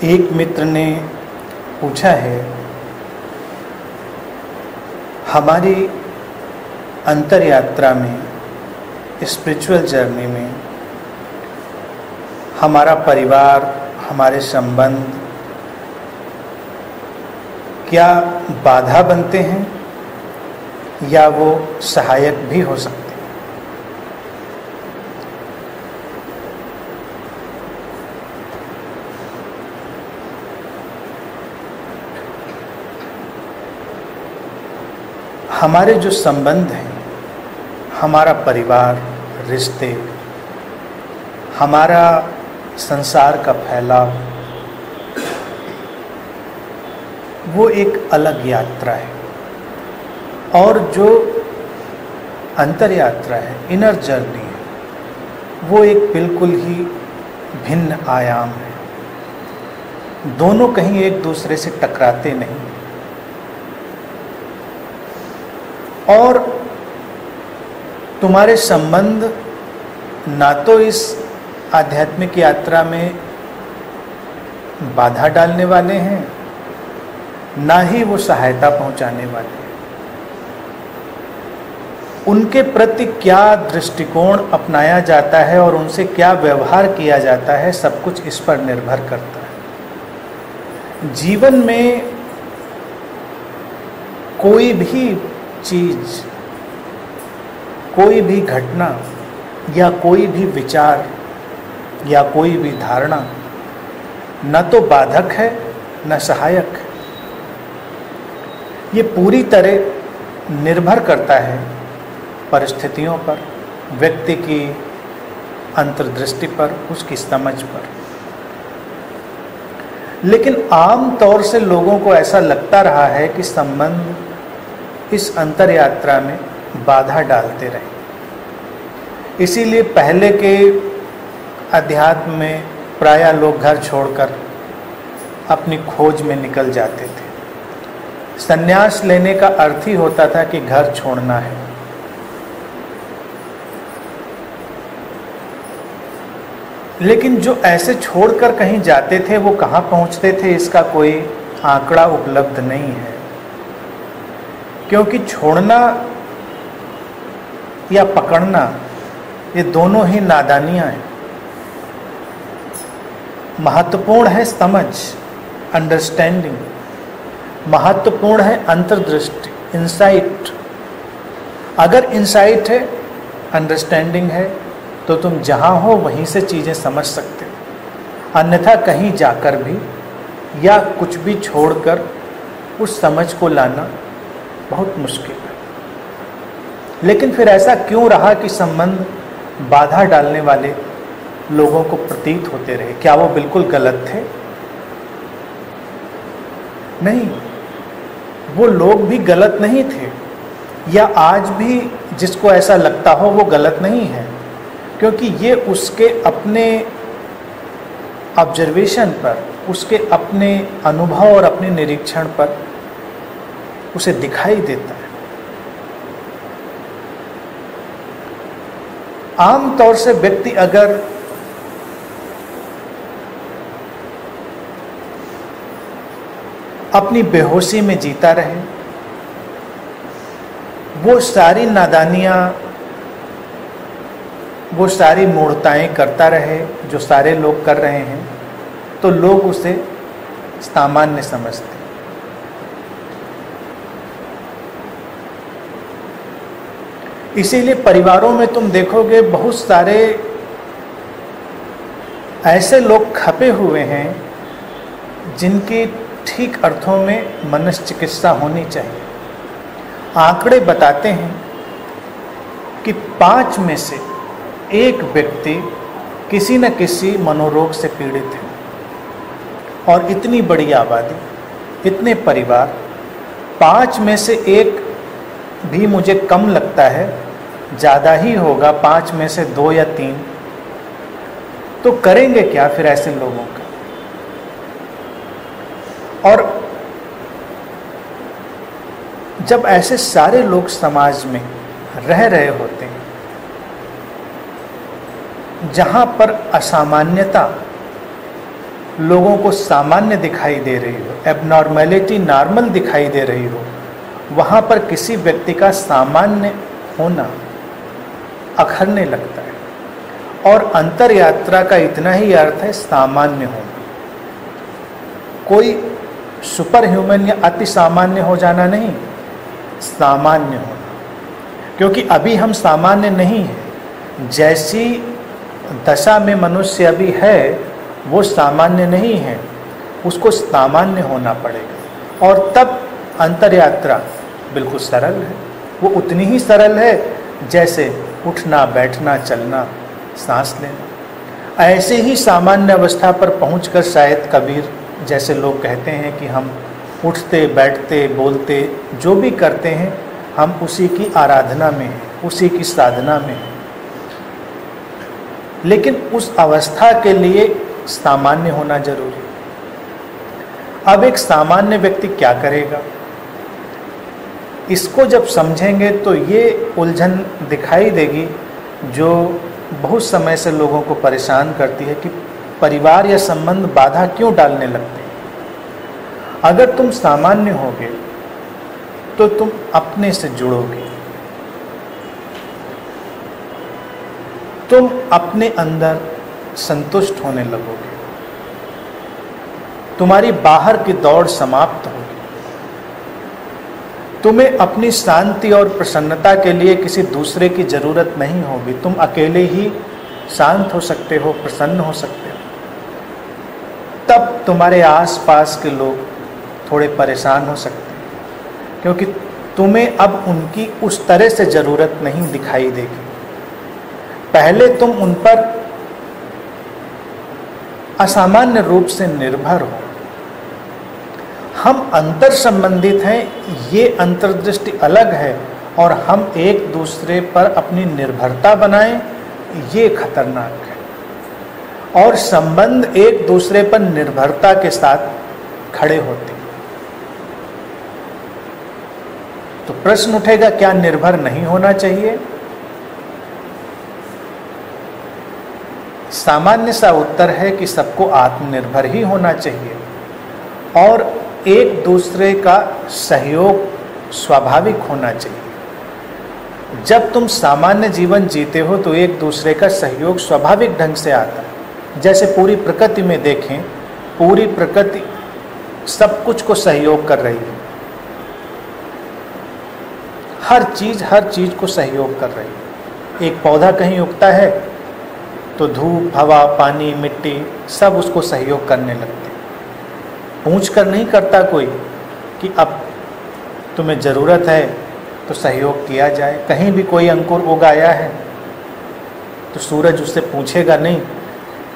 एक मित्र ने पूछा है, हमारी अंतर यात्रा में, स्पिरिचुअल जर्नी में हमारा परिवार, हमारे संबंध क्या बाधा बनते हैं या वो सहायक भी हो सकते हैं? हमारे जो संबंध हैं, हमारा परिवार, रिश्ते, हमारा संसार का फैलाव, वो एक अलग यात्रा है। और जो अंतर यात्रा है, इनर जर्नी है, वो एक बिल्कुल ही भिन्न आयाम है। दोनों कहीं एक दूसरे से टकराते नहीं। और तुम्हारे संबंध ना तो इस आध्यात्मिक यात्रा में बाधा डालने वाले हैं, ना ही वो सहायता पहुंचाने वाले हैं। उनके प्रति क्या दृष्टिकोण अपनाया जाता है और उनसे क्या व्यवहार किया जाता है, सब कुछ इस पर निर्भर करता है। जीवन में कोई भी चीज, कोई भी घटना या कोई भी विचार या कोई भी धारणा न तो बाधक है न सहायक है। ये पूरी तरह निर्भर करता है परिस्थितियों पर, व्यक्ति की अंतर्दृष्टि पर, उसकी समझ पर। लेकिन आम तौर से लोगों को ऐसा लगता रहा है कि संबंध इस अंतर यात्रा में बाधा डालते रहे। इसीलिए पहले के अध्यात्म में प्रायः लोग घर छोड़कर अपनी खोज में निकल जाते थे। संन्यास लेने का अर्थ ही होता था कि घर छोड़ना है। लेकिन जो ऐसे छोड़कर कहीं जाते थे वो कहाँ पहुँचते थे, इसका कोई आंकड़ा उपलब्ध नहीं है। क्योंकि छोड़ना या पकड़ना, ये दोनों ही नादानियाँ हैं। महत्वपूर्ण है समझ, अंडरस्टैंडिंग। महत्वपूर्ण है अंतर्दृष्टि, इंसाइट। अगर इंसाइट है, अंडरस्टैंडिंग है, तो तुम जहाँ हो वहीं से चीज़ें समझ सकते हो। अन्यथा कहीं जाकर भी या कुछ भी छोड़कर उस समझ को लाना बहुत मुश्किल है। लेकिन फिर ऐसा क्यों रहा कि संबंध बाधा डालने वाले लोगों को प्रतीत होते रहे? क्या वो बिल्कुल गलत थे? नहीं, वो लोग भी गलत नहीं थे, या आज भी जिसको ऐसा लगता हो वो गलत नहीं है। क्योंकि ये उसके अपने ऑब्जर्वेशन पर, उसके अपने अनुभव और अपने निरीक्षण पर उसे दिखाई देता है। आम तौर से व्यक्ति अगर अपनी बेहोशी में जीता रहे, वो सारी नादानियाँ, वो सारी मूढ़ताएं करता रहे जो सारे लोग कर रहे हैं, तो लोग उसे सामान्य समझते। इसीलिए परिवारों में तुम देखोगे बहुत सारे ऐसे लोग खपे हुए हैं जिनकी ठीक अर्थों में मनश्चिकित्सा होनी चाहिए। आंकड़े बताते हैं कि 5 में से 1 व्यक्ति किसी न किसी मनोरोग से पीड़ित है। और इतनी बड़ी आबादी, इतने परिवार, 5 में से 1 भी मुझे कम लगता है, ज़्यादा ही होगा, 5 में से 2 या 3। तो करेंगे क्या फिर ऐसे लोगों का? और जब ऐसे सारे लोग समाज में रह रहे होते हैं, जहाँ पर असामान्यता लोगों को सामान्य दिखाई दे रही हो, एबनॉर्मेलिटी नॉर्मल दिखाई दे रही हो, वहाँ पर किसी व्यक्ति का सामान्य होना अखरने लगता है। और अंतर यात्रा का इतना ही अर्थ है सामान्य होना। कोई सुपर ह्यूमन या अति सामान्य हो जाना नहीं, सामान्य होना। क्योंकि अभी हम सामान्य नहीं हैं, जैसी दशा में मनुष्य अभी है वो सामान्य नहीं है, उसको सामान्य होना पड़ेगा। और तब अंतर यात्रा बिल्कुल सरल है, वो उतनी ही सरल है जैसे उठना, बैठना, चलना, सांस लेना। ऐसे ही सामान्य अवस्था पर पहुंचकर शायद कबीर जैसे लोग कहते हैं कि हम उठते, बैठते, बोलते, जो भी करते हैं हम उसी की आराधना में हैं, उसी की साधना में हैं। लेकिन उस अवस्था के लिए सामान्य होना जरूरी। अब एक सामान्य व्यक्ति क्या करेगा, इसको जब समझेंगे तो ये उलझन दिखाई देगी जो बहुत समय से लोगों को परेशान करती है कि परिवार या संबंध बाधा क्यों डालने लगते हैं। अगर तुम सामान्य होगे तो तुम अपने से जुड़ोगे, तुम अपने अंदर संतुष्ट होने लगोगे, तुम्हारी बाहर की दौड़ समाप्त होगी, तुम्हें अपनी शांति और प्रसन्नता के लिए किसी दूसरे की जरूरत नहीं होगी। तुम अकेले ही शांत हो सकते हो, प्रसन्न हो सकते हो। तब तुम्हारे आसपास के लोग थोड़े परेशान हो सकते हैं, क्योंकि तुम्हें अब उनकी उस तरह से जरूरत नहीं दिखाई देगी। पहले तुम उन पर असामान्य रूप से निर्भर हो। हम अंतर संबंधित हैं, ये अंतर्दृष्टि अलग है, और हम एक दूसरे पर अपनी निर्भरता बनाएं, ये खतरनाक है। और संबंध एक दूसरे पर निर्भरता के साथ खड़े होते हैं। तो प्रश्न उठेगा, क्या निर्भर नहीं होना चाहिए? सामान्य सा उत्तर है कि सबको आत्मनिर्भर ही होना चाहिए, और एक दूसरे का सहयोग स्वाभाविक होना चाहिए। जब तुम सामान्य जीवन जीते हो तो एक दूसरे का सहयोग स्वाभाविक ढंग से आता है। जैसे पूरी प्रकृति में देखें, पूरी प्रकृति सब कुछ को सहयोग कर रही है, हर चीज को सहयोग कर रही है। एक पौधा कहीं उगता है तो धूप, हवा, पानी, मिट्टी सब उसको सहयोग करने लगते हैं। पूछ कर नहीं करता कोई कि अब तुम्हें ज़रूरत है तो सहयोग किया जाए। कहीं भी कोई अंकुर उगाया है तो सूरज उससे पूछेगा नहीं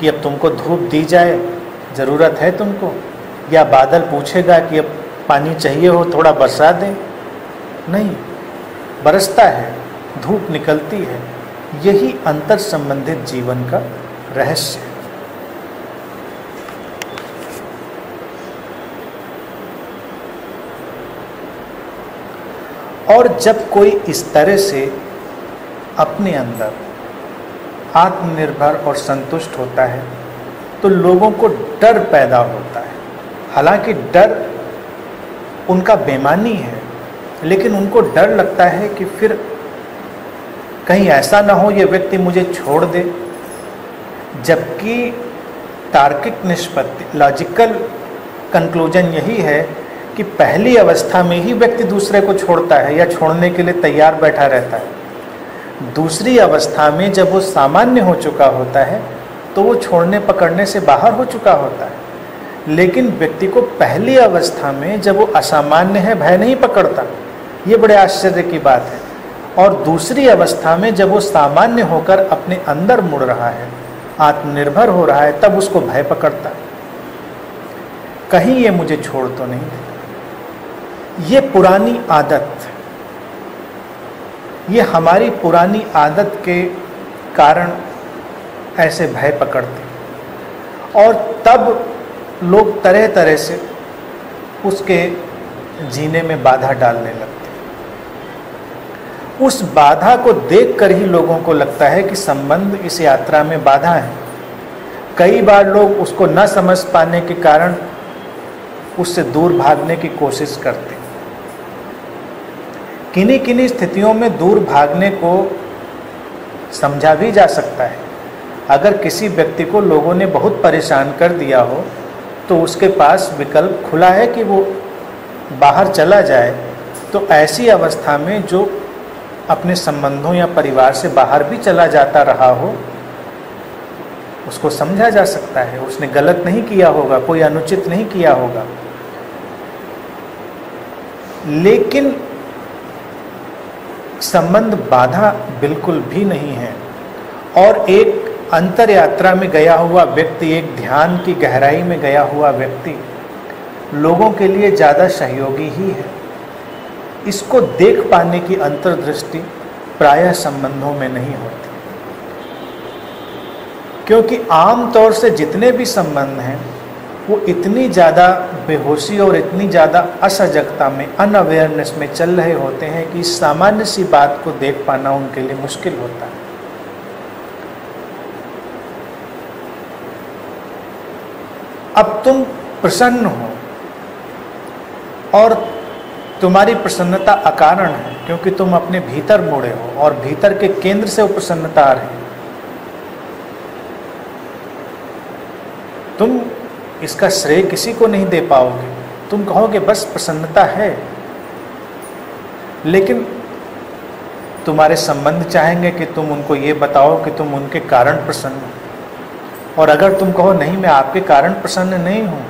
कि अब तुमको धूप दी जाए, ज़रूरत है तुमको, या बादल पूछेगा कि अब पानी चाहिए हो, थोड़ा बरसा दें। नहीं, बरसता है, धूप निकलती है। यही अंतर संबंधित जीवन का रहस्य है। और जब कोई इस तरह से अपने अंदर आत्मनिर्भर और संतुष्ट होता है तो लोगों को डर पैदा होता है। हालांकि डर उनका बेमानी है, लेकिन उनको डर लगता है कि फिर कहीं ऐसा ना हो ये व्यक्ति मुझे छोड़ दे। जबकि तार्किक निष्पत्ति, लॉजिकल कंक्लूजन यही है कि पहली अवस्था में ही व्यक्ति दूसरे को छोड़ता है या छोड़ने के लिए तैयार बैठा रहता है। दूसरी अवस्था में जब वो सामान्य हो चुका होता है तो वो छोड़ने पकड़ने से बाहर हो चुका होता है। लेकिन व्यक्ति को पहली अवस्था में जब वो असामान्य है, भय नहीं पकड़ता। ये बड़े आश्चर्य की बात है। और दूसरी अवस्था में जब वो सामान्य होकर अपने अंदर मुड़ रहा है, आत्मनिर्भर हो रहा है, तब उसको भय पकड़ता है, कहीं ये मुझे छोड़ तो नहीं देगा। ये पुरानी आदत, ये हमारी पुरानी आदत के कारण ऐसे भय पकड़ते, और तब लोग तरह तरह से उसके जीने में बाधा डालने लगते। उस बाधा को देखकर ही लोगों को लगता है कि संबंध इस यात्रा में बाधा है। कई बार लोग उसको न समझ पाने के कारण उससे दूर भागने की कोशिश करते हैं। किन्हीं किन्हीं स्थितियों में दूर भागने को समझा भी जा सकता है। अगर किसी व्यक्ति को लोगों ने बहुत परेशान कर दिया हो तो उसके पास विकल्प खुला है कि वो बाहर चला जाए, तो ऐसी अवस्था में जो अपने संबंधों या परिवार से बाहर भी चला जाता रहा हो उसको समझा जा सकता है। उसने गलत नहीं किया होगा, कोई अनुचित नहीं किया होगा। लेकिन संबंध बाधा बिल्कुल भी नहीं है। और एक अंतर यात्रा में गया हुआ व्यक्ति, एक ध्यान की गहराई में गया हुआ व्यक्ति लोगों के लिए ज़्यादा सहयोगी ही है। इसको देख पाने की अंतर्दृष्टि प्रायः संबंधों में नहीं होती, क्योंकि आम तौर से जितने भी संबंध हैं वो इतनी ज़्यादा बेहोशी और इतनी ज़्यादा असजगता में, अनअवेयरनेस में चल रहे होते हैं कि इस सामान्य सी बात को देख पाना उनके लिए मुश्किल होता है। अब तुम प्रसन्न हो और तुम्हारी प्रसन्नता अकारण है, क्योंकि तुम अपने भीतर मुड़े हो और भीतर के केंद्र से वो प्रसन्नता आ रही है। तुम इसका श्रेय किसी को नहीं दे पाओगे। तुम कहोगे बस प्रसन्नता है, लेकिन तुम्हारे संबंध चाहेंगे कि तुम उनको ये बताओ कि तुम उनके कारण प्रसन्न हो। और अगर तुम कहो नहीं, मैं आपके कारण प्रसन्न नहीं हूँ,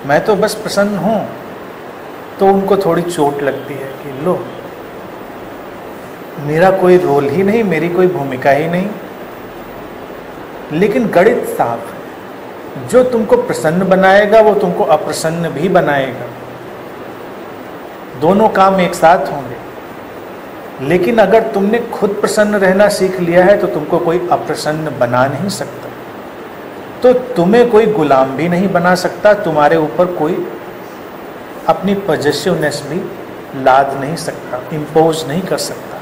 मैं तो बस प्रसन्न हूँ, तो उनको थोड़ी चोट लगती है कि लो, मेरा कोई रोल ही नहीं, मेरी कोई भूमिका ही नहीं। लेकिन गणित साफ है, जो तुमको प्रसन्न बनाएगा वो तुमको अप्रसन्न भी बनाएगा। दोनों काम एक साथ होंगे। लेकिन अगर तुमने खुद प्रसन्न रहना सीख लिया है तो तुमको कोई अप्रसन्न बना नहीं सकता, तो तुम्हें कोई गुलाम भी नहीं बना सकता, तुम्हारे ऊपर कोई अपनी पॉजिटिवनेस भी लाद नहीं सकता, इम्पोज नहीं कर सकता।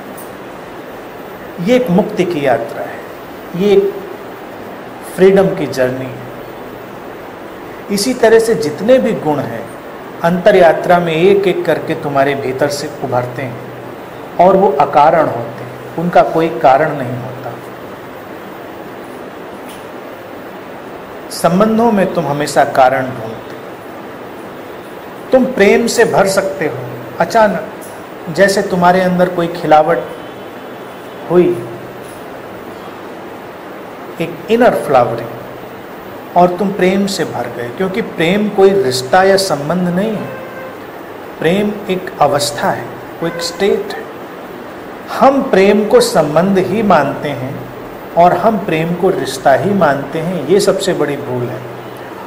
ये एक मुक्ति की यात्रा है, ये एक फ्रीडम की जर्नी है। इसी तरह से जितने भी गुण हैं अंतर यात्रा में एक एक करके तुम्हारे भीतर से उभरते हैं और वो अकारण होते हैं, उनका कोई कारण नहीं होता। संबंधों में तुम हमेशा कारण ढूंढते हो। तुम प्रेम से भर सकते हो अचानक, जैसे तुम्हारे अंदर कोई खिलावट हुई, एक इनर फ्लावरिंग, और तुम प्रेम से भर गए। क्योंकि प्रेम कोई रिश्ता या संबंध नहीं है, प्रेम एक अवस्था है, वो एक स्टेट है। हम प्रेम को संबंध ही मानते हैं और हम प्रेम को रिश्ता ही मानते हैं, ये सबसे बड़ी भूल है।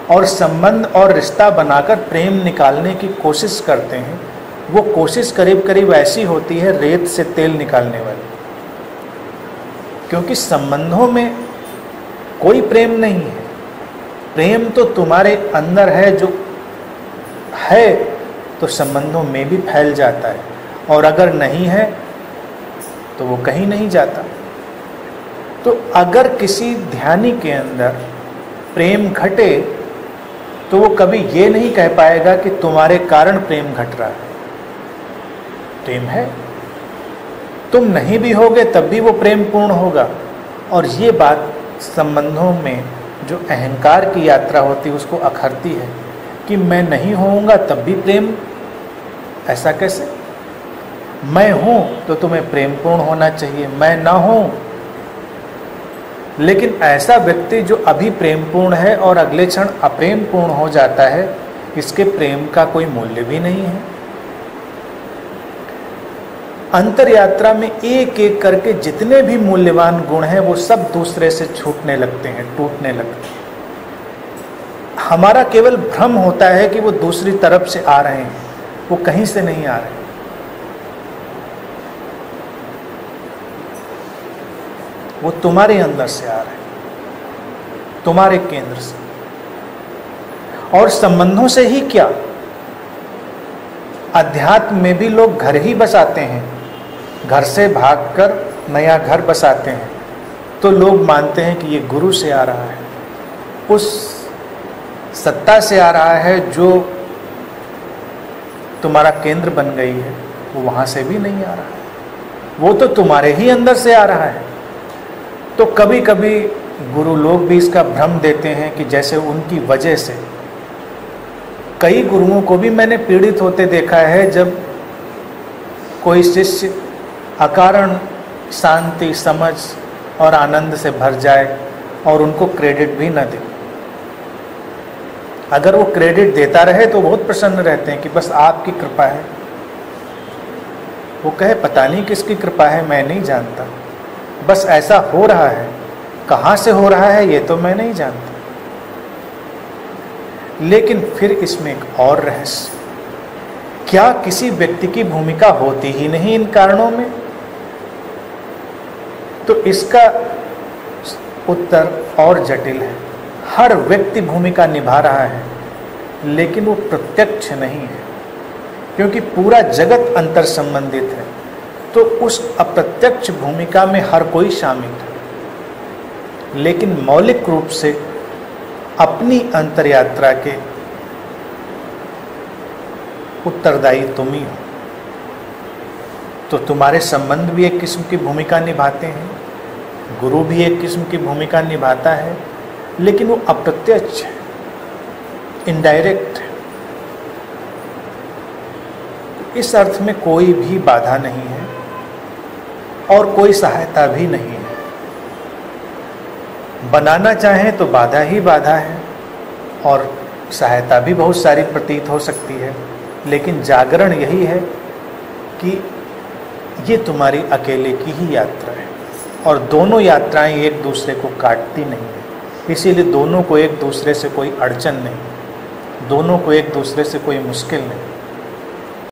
और संबंध और रिश्ता बनाकर प्रेम निकालने की कोशिश करते हैं, वो कोशिश करीब करीब ऐसी होती है रेत से तेल निकालने वाली। क्योंकि संबंधों में कोई प्रेम नहीं है, प्रेम तो तुम्हारे अंदर है, जो है तो संबंधों में भी फैल जाता है, और अगर नहीं है तो वो कहीं नहीं जाता। तो अगर किसी ध्यानी के अंदर प्रेम घटे तो वो कभी ये नहीं कह पाएगा कि तुम्हारे कारण प्रेम घट रहा है। प्रेम है, तुम नहीं भी होगे तब भी वो प्रेम पूर्ण होगा। और ये बात संबंधों में जो अहंकार की यात्रा होती है उसको अखरती है कि मैं नहीं होऊंगा तब भी प्रेम। ऐसा कैसे? मैं हूँ तो तुम्हें प्रेम पूर्ण होना चाहिए, मैं ना हूँ। लेकिन ऐसा व्यक्ति जो अभी प्रेम पूर्ण है और अगले क्षण अप्रेम पूर्ण हो जाता है, इसके प्रेम का कोई मूल्य भी नहीं है। अंतर यात्रा में एक एक करके जितने भी मूल्यवान गुण हैं वो सब दूसरे से छूटने लगते हैं, टूटने लगते हैं। हमारा केवल भ्रम होता है कि वो दूसरी तरफ से आ रहे हैं, वो कहीं से नहीं आ रहे। वो तुम्हारे अंदर से आ रहे हैं, तुम्हारे केंद्र से। और संबंधों से ही क्या, अध्यात्म में भी लोग घर ही बसाते हैं, घर से भागकर नया घर बसाते हैं, तो लोग मानते हैं कि ये गुरु से आ रहा है, उस सत्ता से आ रहा है जो तुम्हारा केंद्र बन गई है, वो वहाँ से भी नहीं आ रहा है, वो तो तुम्हारे ही अंदर से आ रहा है। तो कभी कभी गुरु लोग भी इसका भ्रम देते हैं कि जैसे उनकी वजह से, कई गुरुओं को भी मैंने पीड़ित होते देखा है जब कोई शिष्य अकारण शांति, समझ और आनंद से भर जाए और उनको क्रेडिट भी न दे। अगर वो क्रेडिट देता रहे तो बहुत प्रसन्न रहते हैं कि बस आपकी कृपा है। वो कहे पता नहीं किसकी कृपा है, मैं नहीं जानता, बस ऐसा हो रहा है, कहाँ से हो रहा है ये तो मैं नहीं जानता। लेकिन फिर इसमें एक और रहस्य, क्या किसी व्यक्ति की भूमिका होती ही नहीं इन कारणों में? तो इसका उत्तर और जटिल है। हर व्यक्ति भूमिका निभा रहा है, लेकिन वो प्रत्यक्ष नहीं है, क्योंकि पूरा जगत अंतर संबंधित है। तो उस अप्रत्यक्ष भूमिका में हर कोई शामिल है, लेकिन मौलिक रूप से अपनी अंतर यात्रा के उत्तरदायी तुम ही हो। तो तुम्हारे संबंध भी एक किस्म की भूमिका निभाते हैं, गुरु भी एक किस्म की भूमिका निभाता है, लेकिन वो अप्रत्यक्ष है, इनडायरेक्ट है। इस अर्थ में कोई भी बाधा नहीं है और कोई सहायता भी नहीं है। बनाना चाहें तो बाधा ही बाधा है और सहायता भी बहुत सारी प्रतीत हो सकती है, लेकिन जागरण यही है कि ये तुम्हारी अकेले की ही यात्रा है और दोनों यात्राएं एक दूसरे को काटती नहीं है। इसीलिए दोनों को एक दूसरे से कोई अड़चन नहीं, दोनों को एक दूसरे से कोई मुश्किल नहीं।